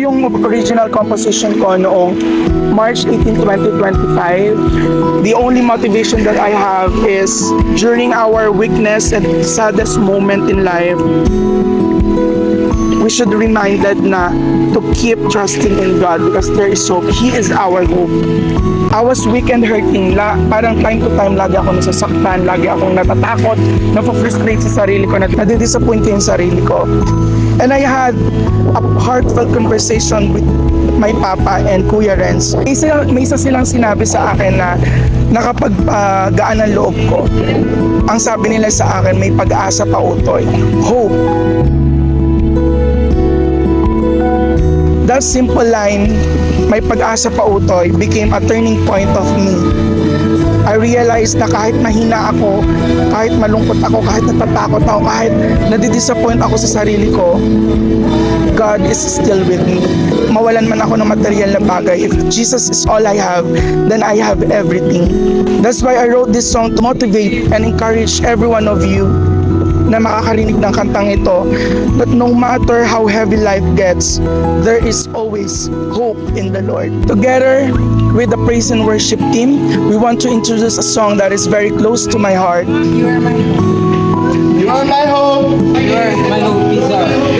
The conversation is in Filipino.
yung original composition ko noong March 18, 2025. The only motivation that I have is during our weakness and saddest moment in life, we should be reminded na to keep trusting in God because there is hope. He is our hope. I was weak and hurting. Parang time to time, lagi ako nasasaktan, lagi akong natatakot, napafrustrate sa sarili ko, nadidisappoint ko yung sarili ko. And I had a heartfelt conversation with my papa and Kuya Renz. May isa silang sinabi sa akin na nakapaggaan ng loob ko. Ang sabi nila sa akin, may pag-asa pa utoy. Hope. That simple line, may pag-asa pa utoy, became a turning point of me. I realized na kahit mahina ako, kahit malungkot ako, kahit natatakot ako, kahit nadidisappoint ako sa sarili ko, God is still with me. Mawalan man ako ng material na bagay, if Jesus is all I have, then I have everything. That's why I wrote this song to motivate and encourage every one of you na makakarinig ng kantang ito, that no matter how heavy life gets, there is always hope in the Lord. Together with the praise and worship team, we want to introduce a song that is very close to my heart. You are my hope. You are my hope. You are my hope, Jesus.